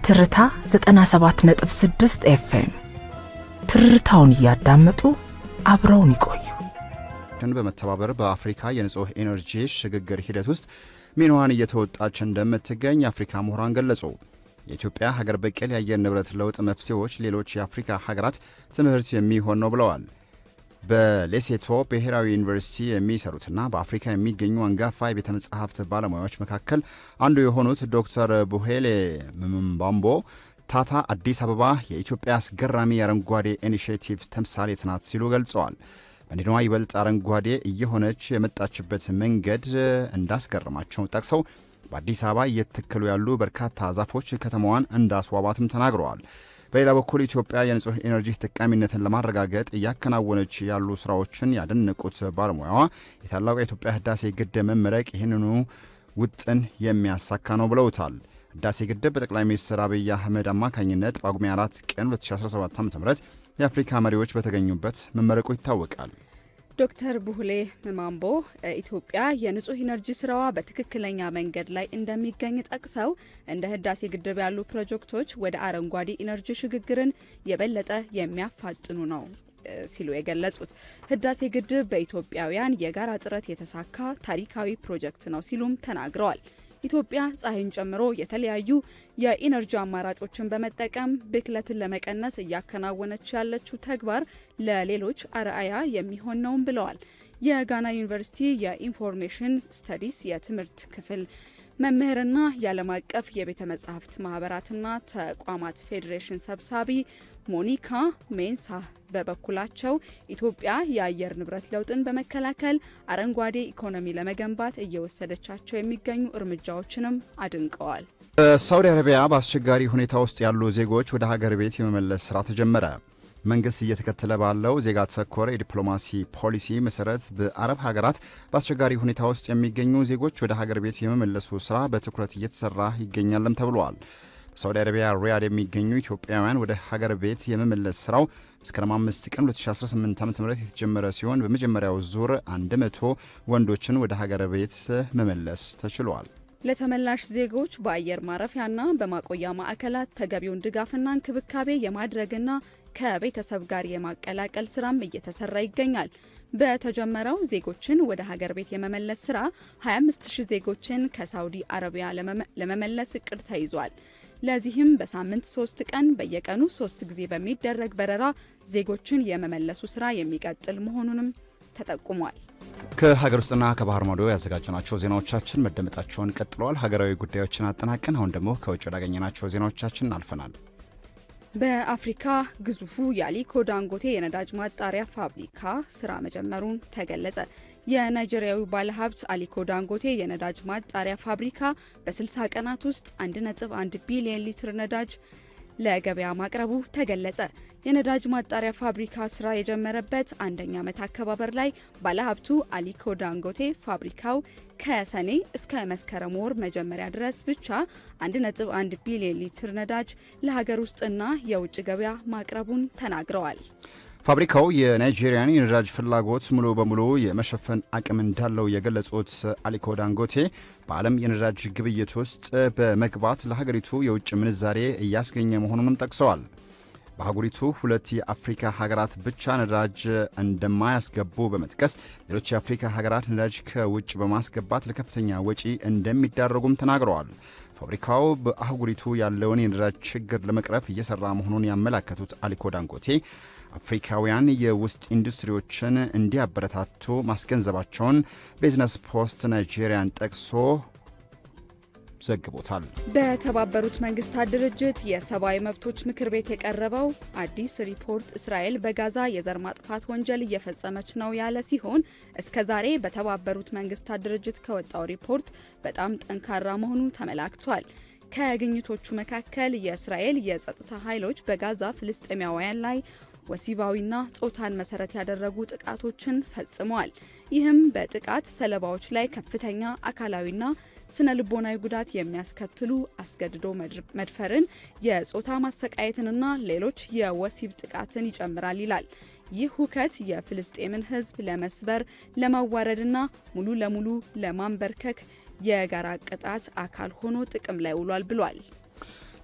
ትርታ 97.6 ኤፍኤም ትርታውን ያዳመጡ አብረውን ይቆዩ። በመተባበር በአፍሪካ የንጹህ ኤነርጂ ሽግግር ሂደት ውስጥ ሚናዋን እየተወጣች እንደምትገኝ የአፍሪካ ምሁራን ገለጹ። የኢትዮጵያ ሀገር በቀል የአየር ንብረት ለውጥ መፍትሄዎች ሌሎች የአፍሪካ ሀገራት ትምህርት የሚሆን ነው ብለዋል። በሌሴቶ ብሔራዊ ዩኒቨርሲቲ የሚሰሩትና በአፍሪካ የሚገኙ አንጋፋ የቤተ መጻሕፍት ባለሙያዎች መካከል አንዱ የሆኑት ዶክተር ቡሄሌ ምምባምቦ ታታ አዲስ አበባ የኢትዮጵያ አስገራሚ የአረንጓዴ ኢኒሼቲቭ ተምሳሌት ናት ሲሉ ገልጸዋል። መዲናዋ ይበልጥ አረንጓዴ እየሆነች የመጣችበት መንገድ እንዳስገረማቸው ጠቅሰው በአዲስ አበባ እየተተከሉ ያሉ በርካታ ዛፎች ከተማዋን እንዳስዋባትም ተናግረዋል። በሌላ በኩል ኢትዮጵያ የንጹህ ኤነርጂ ተጠቃሚነትን ለማረጋገጥ እያከናወነች ያሉ ስራዎችን ያደነቁት ባለሙያዋ የታላቁ የኢትዮጵያ ህዳሴ ግድብ መመረቅ ይህንኑ ውጥን የሚያሳካ ነው ብለውታል። ህዳሴ ግድብ በጠቅላይ ሚኒስትር አብይ አህመድ አማካኝነት ጳጉሜ 4 ቀን 2017 ዓ.ም የአፍሪካ መሪዎች በተገኙበት መመረቁ ይታወቃል። ዶክተር ቡሄሌ ምምባምቦ ኢትዮጵያ የንጹህ ኢነርጂ ስራዋ በትክክለኛ መንገድ ላይ እንደሚገኝ ጠቅሰው እንደ ህዳሴ ግድብ ያሉ ፕሮጀክቶች ወደ አረንጓዴ ኢነርጂ ሽግግርን የበለጠ የሚያፋጥኑ ነው ሲሉ የገለጹት ህዳሴ ግድብ በኢትዮጵያውያን የጋራ ጥረት የተሳካ ታሪካዊ ፕሮጀክት ነው ሲሉም ተናግረዋል። ኢትዮጵያ ፀሐይን ጨምሮ የተለያዩ የኢነርጂ አማራጮችን በመጠቀም ብክለትን ለመቀነስ እያከናወነች ያለችው ተግባር ለሌሎች አርአያ የሚሆን ነው ብለዋል። የጋና ዩኒቨርሲቲ የኢንፎርሜሽን ስተዲስ የትምህርት ክፍል መምህርና የዓለም አቀፍ የቤተ መጻሕፍት ማህበራትና ተቋማት ፌዴሬሽን ሰብሳቢ ሞኒካ ሜንሳ በበኩላቸው ኢትዮጵያ የአየር ንብረት ለውጥን በመከላከል አረንጓዴ ኢኮኖሚ ለመገንባት እየወሰደቻቸው የሚገኙ እርምጃዎችንም አድንቀዋል። በሳውዲ አረቢያ በአስቸጋሪ ሁኔታ ውስጥ ያሉ ዜጎች ወደ ሀገር ቤት የመመለስ ስራ ተጀመረ። መንግስት እየተከተለ ባለው ዜጋ ተኮር የዲፕሎማሲ ፖሊሲ መሰረት በአረብ ሀገራት በአስቸጋሪ ሁኔታ ውስጥ የሚገኙ ዜጎች ወደ ሀገር ቤት የመመለሱ ስራ በትኩረት እየተሰራ ይገኛልም ተብሏል። በሳውዲ አረቢያ ሪያድ የሚገኙ ኢትዮጵያውያን ወደ ሀገር ቤት የመመለስ ስራው መስከረም 5 ቀን 2018 ዓ.ም የተጀመረ ሲሆን በመጀመሪያው ዙር 100 ወንዶችን ወደ ሀገር ቤት መመለስ ተችሏል። ለተመላሽ ዜጎች በአየር ማረፊያና በማቆያ ማዕከላት ተገቢውን ድጋፍና እንክብካቤ የማድረግና ከቤተሰብ ጋር የማቀላቀል ስራም እየተሰራ ይገኛል። በተጀመረው ዜጎችን ወደ ሀገር ቤት የመመለስ ስራ 25000 ዜጎችን ከሳውዲ አረቢያ ለመመለስ እቅድ ተይዟል። ለዚህም በሳምንት 3 ቀን በየቀኑ 3 ጊዜ በሚደረግ በረራ ዜጎችን የመመለሱ ስራ የሚቀጥል መሆኑንም ተጠቁሟል። ከሀገር ውስጥና ከባህር ማዶ ያዘጋጀናቸው ዜናዎቻችን መደመጣቸውን ቀጥለዋል። ሀገራዊ ጉዳዮችን አጠናቀን አሁን ደግሞ ከውጭ ወዳገኘናቸው ዜናዎቻችን አልፈናል። በአፍሪካ ግዙፉ የአሊኮ ዳንጎቴ የነዳጅ ማጣሪያ ፋብሪካ ስራ መጀመሩን ተገለጸ። የናይጄሪያዊ ባለሀብት አሊኮ ዳንጎቴ የነዳጅ ማጣሪያ ፋብሪካ በ60 ቀናት ውስጥ 1.1 ቢሊዮን ሊትር ነዳጅ ለገበያ ማቅረቡ ተገለጸ። የነዳጅ ማጣሪያ ፋብሪካ ስራ የጀመረበት አንደኛ ዓመት አከባበር ላይ ባለሀብቱ አሊኮ ዳንጎቴ ፋብሪካው ከሰኔ እስከ መስከረም ወር መጀመሪያ ድረስ ብቻ 1.1 ቢሊዮን ሊትር ነዳጅ ለሀገር ውስጥና የውጭ ገበያ ማቅረቡን ተናግረዋል። ፋብሪካው የናይጄሪያን የነዳጅ ፍላጎት ሙሉ በሙሉ የመሸፈን አቅም እንዳለው የገለጹት አሊኮ ዳንጎቴ በዓለም የነዳጅ ግብይት ውስጥ በመግባት ለሀገሪቱ የውጭ ምንዛሬ እያስገኘ መሆኑንም ጠቅሰዋል። በሀገሪቱ 2 የአፍሪካ ሀገራት ብቻ ነዳጅ እንደማያስገቡ በመጥቀስ ሌሎች የአፍሪካ ሀገራት ነዳጅ ከውጭ በማስገባት ለከፍተኛ ወጪ እንደሚዳረጉም ተናግረዋል። ፋብሪካው በአህጉሪቱ ያለውን የነዳጅ ችግር ለመቅረፍ እየሰራ መሆኑን ያመላከቱት አሊኮ ዳንጎቴ አፍሪካውያን የውስጥ ኢንዱስትሪዎችን እንዲያበረታቱ ማስገንዘባቸውን ቢዝነስ ፖስት ናይጄሪያን ጠቅሶ ዘግቦታል። በተባበሩት መንግስታት ድርጅት የሰብአዊ መብቶች ምክር ቤት የቀረበው አዲስ ሪፖርት እስራኤል በጋዛ የዘር ማጥፋት ወንጀል እየፈጸመች ነው ያለ ሲሆን እስከዛሬ በተባበሩት መንግስታት ድርጅት ከወጣው ሪፖርት በጣም ጠንካራ መሆኑ ተመላክቷል። ከግኝቶቹ መካከል የእስራኤል የጸጥታ ኃይሎች በጋዛ ፍልስጤማውያን ላይ ወሲባዊና ጾታን መሰረት ያደረጉ ጥቃቶችን ፈጽመዋል። ይህም በጥቃት ሰለባዎች ላይ ከፍተኛ አካላዊና ስነ ልቦናዊ ጉዳት የሚያስከትሉ አስገድዶ መድፈርን፣ የጾታ ማሰቃየትንና ሌሎች የወሲብ ጥቃትን ይጨምራል ይላል። ይህ ሁከት የፍልስጤምን ሕዝብ ለመስበር ለማዋረድና ሙሉ ለሙሉ ለማንበርከክ የጋራ ቅጣት አካል ሆኖ ጥቅም ላይ ውሏል ብሏል።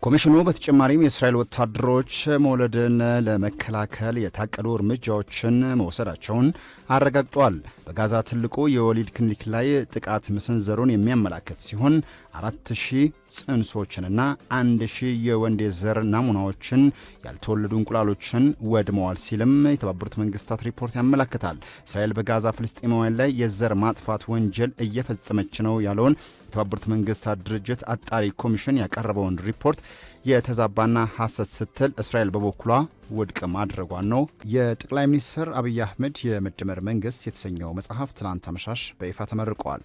ኮሚሽኑ በተጨማሪም የእስራኤል ወታደሮች መውለድን ለመከላከል የታቀዱ እርምጃዎችን መውሰዳቸውን አረጋግጧል። በጋዛ ትልቁ የወሊድ ክሊኒክ ላይ ጥቃት መሰንዘሩን የሚያመላክት ሲሆን 4000 ጽንሶችንና 1000 የወንድ የዘር ናሙናዎችን ያልተወለዱ እንቁላሎችን ወድመዋል ሲልም የተባበሩት መንግስታት ሪፖርት ያመላክታል። እስራኤል በጋዛ ፍልስጤማውያን ላይ የዘር ማጥፋት ወንጀል እየፈጸመች ነው ያለውን የተባበሩት መንግስታት ድርጅት አጣሪ ኮሚሽን ያቀረበውን ሪፖርት የተዛባና ሐሰት ስትል እስራኤል በበኩሏ ውድቅ ማድረጓን ነው። የጠቅላይ ሚኒስትር አብይ አህመድ የመደመር መንግስት የተሰኘው መጽሐፍ ትላንት አመሻሽ በይፋ ተመርቀዋል።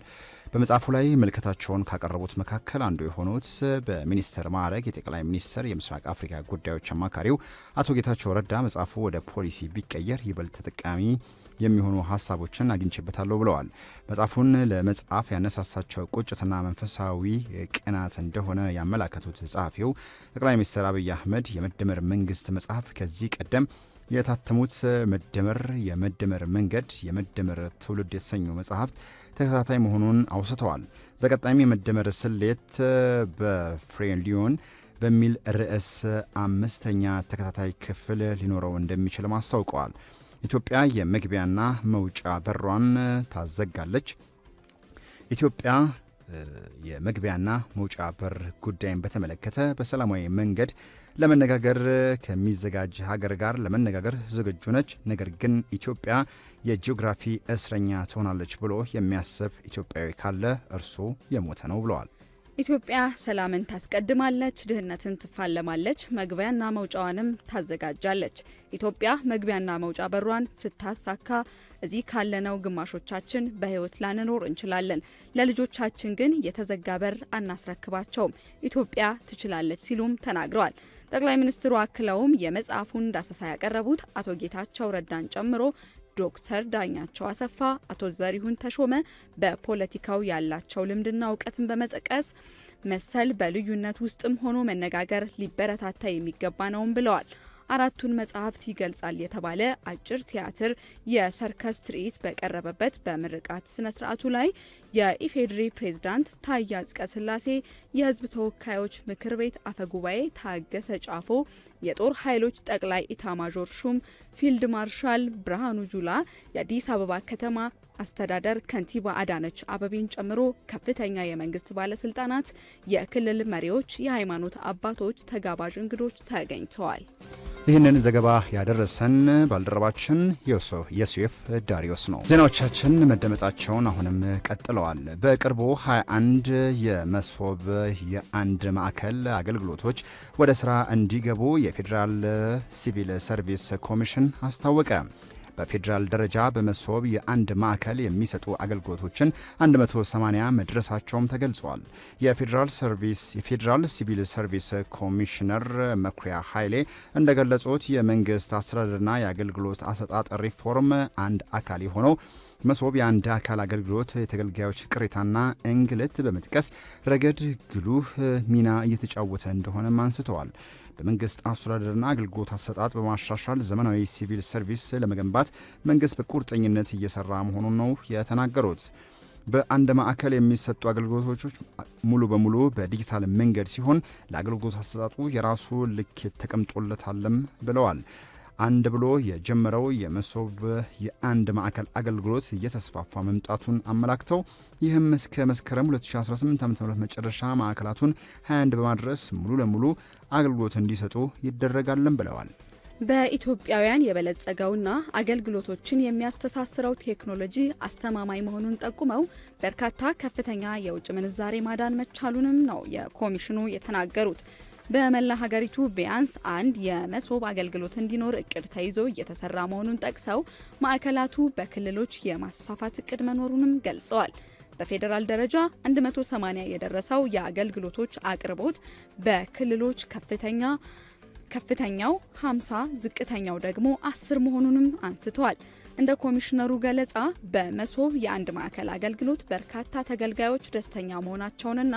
በመጽሐፉ ላይ ምልከታቸውን ካቀረቡት መካከል አንዱ የሆኑት በሚኒስትር ማዕረግ የጠቅላይ ሚኒስትር የምስራቅ አፍሪካ ጉዳዮች አማካሪው አቶ ጌታቸው ረዳ መጽሐፉ ወደ ፖሊሲ ቢቀየር ይበልጥ ተጠቃሚ የሚሆኑ ሀሳቦችን አግኝቼበታለሁ ብለዋል። መጽሐፉን ለመጻፍ ያነሳሳቸው ቁጭትና መንፈሳዊ ቅናት እንደሆነ ያመላከቱት ጸሐፊው ጠቅላይ ሚኒስትር አብይ አህመድ የመደመር መንግስት መጽሐፍ ከዚህ ቀደም የታተሙት መደመር፣ የመደመር መንገድ፣ የመደመር ትውልድ የተሰኙ መጽሐፍት ተከታታይ መሆኑን አውስተዋል። በቀጣይም የመደመር ስሌት በፍሬሊዮን በሚል ርዕስ 5ኛ ተከታታይ ክፍል ሊኖረው እንደሚችልም አስታውቀዋል። ኢትዮጵያ የመግቢያና መውጫ በሯን ታዘጋለች። ኢትዮጵያ የመግቢያና መውጫ በር ጉዳይን በተመለከተ በሰላማዊ መንገድ ለመነጋገር ከሚዘጋጅ ሀገር ጋር ለመነጋገር ዝግጁ ነች። ነገር ግን ኢትዮጵያ የጂኦግራፊ እስረኛ ትሆናለች ብሎ የሚያስብ ኢትዮጵያዊ ካለ እርሱ የሞተ ነው ብለዋል። ኢትዮጵያ ሰላምን ታስቀድማለች፣ ድህነትን ትፋለማለች፣ መግቢያና መውጫዋንም ታዘጋጃለች። ኢትዮጵያ መግቢያና መውጫ በሯን ስታሳካ እዚህ ካለነው ግማሾቻችን በህይወት ላንኖር እንችላለን። ለልጆቻችን ግን የተዘጋ በር አናስረክባቸውም። ኢትዮጵያ ትችላለች ሲሉም ተናግረዋል። ጠቅላይ ሚኒስትሩ አክለውም የመጽሐፉን ዳሰሳ ያቀረቡት አቶ ጌታቸው ረዳን ጨምሮ ዶክተር ዳኛቸው አሰፋ፣ አቶ ዘሪሁን ተሾመ በፖለቲካው ያላቸው ልምድና እውቀትን በመጥቀስ መሰል በልዩነት ውስጥም ሆኖ መነጋገር ሊበረታታ የሚገባ ነውም ብለዋል። አራቱን መጽሐፍት ይገልጻል የተባለ አጭር ቲያትር የሰርከስ ትርኢት በቀረበበት በምርቃት ስነ ስርዓቱ ላይ የኢፌዴሪ ፕሬዝዳንት ታዬ አጽቀሥላሴ፣ የህዝብ ተወካዮች ምክር ቤት አፈጉባኤ ታገሰ ጫፎ፣ የጦር ኃይሎች ጠቅላይ ኢታማዦር ሹም ፊልድ ማርሻል ብርሃኑ ጁላ፣ የአዲስ አበባ ከተማ አስተዳደር ከንቲባ አዳነች አበቤን ጨምሮ ከፍተኛ የመንግስት ባለስልጣናት፣ የክልል መሪዎች፣ የሃይማኖት አባቶች፣ ተጋባዥ እንግዶች ተገኝተዋል። ይህንን ዘገባ ያደረሰን ባልደረባችን ዮሴፍ ዳሪዮስ ነው። ዜናዎቻችን መደመጣቸውን አሁንም ቀጥለዋል። በቅርቡ 21 የመሶብ የአንድ ማዕከል አገልግሎቶች ወደ ስራ እንዲገቡ የፌዴራል ሲቪል ሰርቪስ ኮሚሽን አስታወቀ። በፌዴራል ደረጃ በመሶብ የአንድ ማዕከል የሚሰጡ አገልግሎቶችን 180 መድረሳቸውም ተገልጿል። የፌዴራል ሲቪል ሰርቪስ ኮሚሽነር መኩሪያ ኃይሌ እንደገለጹት የመንግስት አስተዳደርና የአገልግሎት አሰጣጥ ሪፎርም አንድ አካል የሆነው መሶብ የአንድ አካል አገልግሎት የተገልጋዮች ቅሬታና እንግልት በመጥቀስ ረገድ ጉልህ ሚና እየተጫወተ እንደሆነም አንስተዋል። በመንግስት አስተዳደርና አገልግሎት አሰጣጥ በማሻሻል ዘመናዊ ሲቪል ሰርቪስ ለመገንባት መንግስት በቁርጠኝነት እየሰራ መሆኑን ነው የተናገሩት። በአንድ ማዕከል የሚሰጡ አገልግሎቶች ሙሉ በሙሉ በዲጂታል መንገድ ሲሆን ለአገልግሎት አሰጣጡ የራሱ ልኬት ተቀምጦለታልም ብለዋል። አንድ ብሎ የጀመረው የመሶብ የአንድ ማዕከል አገልግሎት እየተስፋፋ መምጣቱን አመላክተው ይህም እስከ መስከረም 2018 ዓ.ም መጨረሻ ማዕከላቱን 21 በማድረስ ሙሉ ለሙሉ አገልግሎት እንዲሰጡ ይደረጋልን ብለዋል። በኢትዮጵያውያን የበለጸገውና አገልግሎቶችን የሚያስተሳስረው ቴክኖሎጂ አስተማማኝ መሆኑን ጠቁመው በርካታ ከፍተኛ የውጭ ምንዛሬ ማዳን መቻሉንም ነው የኮሚሽኑ የተናገሩት። በመላ ሀገሪቱ ቢያንስ አንድ የመሶብ አገልግሎት እንዲኖር እቅድ ተይዞ እየተሰራ መሆኑን ጠቅሰው ማዕከላቱ በክልሎች የማስፋፋት እቅድ መኖሩንም ገልጸዋል። በፌዴራል ደረጃ 180 የደረሰው የአገልግሎቶች አቅርቦት በክልሎች ከፍተኛው 50 ዝቅተኛው ደግሞ 10 መሆኑንም አንስተዋል። እንደ ኮሚሽነሩ ገለጻ በመሶብ የአንድ ማዕከል አገልግሎት በርካታ ተገልጋዮች ደስተኛ መሆናቸውንና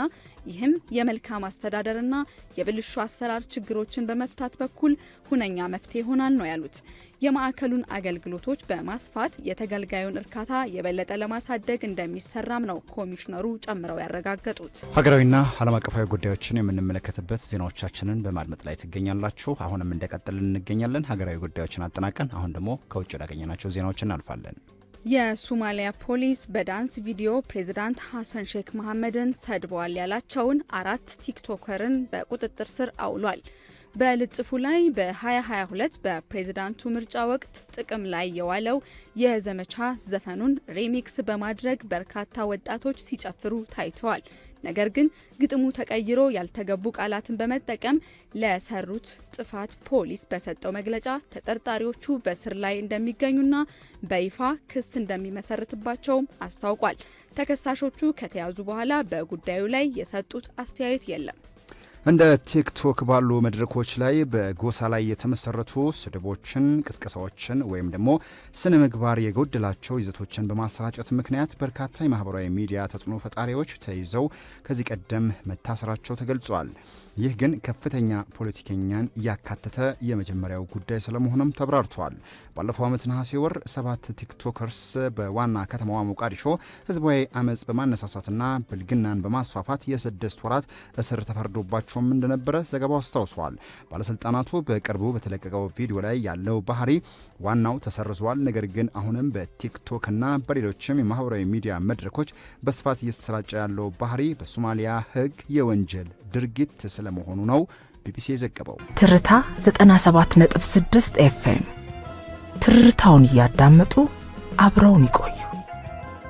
ይህም የመልካም አስተዳደርና የብልሹ አሰራር ችግሮችን በመፍታት በኩል ሁነኛ መፍትሄ ይሆናል ነው ያሉት። የማዕከሉን አገልግሎቶች በማስፋት የተገልጋዩን እርካታ የበለጠ ለማሳደግ እንደሚሰራም ነው ኮሚሽነሩ ጨምረው ያረጋገጡት። ሀገራዊና ዓለም አቀፋዊ ጉዳዮችን የምንመለከትበት ዜናዎቻችንን በማድመጥ ላይ ትገኛላችሁ። አሁንም እንደቀጠልን እንገኛለን። ሀገራዊ ጉዳዮችን አጠናቀን አሁን ደግሞ ከውጭ ወዳገኘናቸው ዜናዎች እናልፋለን። የሶማሊያ ፖሊስ በዳንስ ቪዲዮ ፕሬዝዳንት ሐሰን ሼክ መሐመድን ሰድበዋል ያላቸውን 4 ቲክቶከርን በቁጥጥር ስር አውሏል። በልጥፉ ላይ በ2022 በፕሬዝዳንቱ ምርጫ ወቅት ጥቅም ላይ የዋለው የዘመቻ ዘፈኑን ሪሚክስ በማድረግ በርካታ ወጣቶች ሲጨፍሩ ታይተዋል። ነገር ግን ግጥሙ ተቀይሮ ያልተገቡ ቃላትን በመጠቀም ለሰሩት ጥፋት ፖሊስ በሰጠው መግለጫ ተጠርጣሪዎቹ በስር ላይ እንደሚገኙና በይፋ ክስ እንደሚመሰርትባቸውም አስታውቋል። ተከሳሾቹ ከተያዙ በኋላ በጉዳዩ ላይ የሰጡት አስተያየት የለም። እንደ ቲክቶክ ባሉ መድረኮች ላይ በጎሳ ላይ የተመሰረቱ ስድቦችን፣ ቅስቀሳዎችን ወይም ደግሞ ስነ ምግባር የጎደላቸው ይዘቶችን በማሰራጨት ምክንያት በርካታ የማህበራዊ ሚዲያ ተጽዕኖ ፈጣሪዎች ተይዘው ከዚህ ቀደም መታሰራቸው ተገልጿል። ይህ ግን ከፍተኛ ፖለቲከኛን ያካተተ የመጀመሪያው ጉዳይ ስለመሆኑም ተብራርቷል። ባለፈው ዓመት ነሐሴ ወር 7 ቲክቶከርስ በዋና ከተማዋ ሞቃዲሾ ህዝባዊ አመጽ በማነሳሳትና ብልግናን በማስፋፋት የ6 ወራት እስር ተፈርዶባቸውም እንደነበረ ዘገባው አስታውሷል። ባለስልጣናቱ በቅርቡ በተለቀቀው ቪዲዮ ላይ ያለው ባህሪ ዋናው ተሰርዟል፣ ነገር ግን አሁንም በቲክቶክና በሌሎችም የማህበራዊ ሚዲያ መድረኮች በስፋት እየተሰራጨ ያለው ባህሪ በሶማሊያ ህግ የወንጀል ድርጊት ስለመሆኑ ነው ቢቢሲ የዘገበው። ትርታ 97.6 ኤፍኤም ትርታውን እያዳመጡ አብረውን ይቆዩ።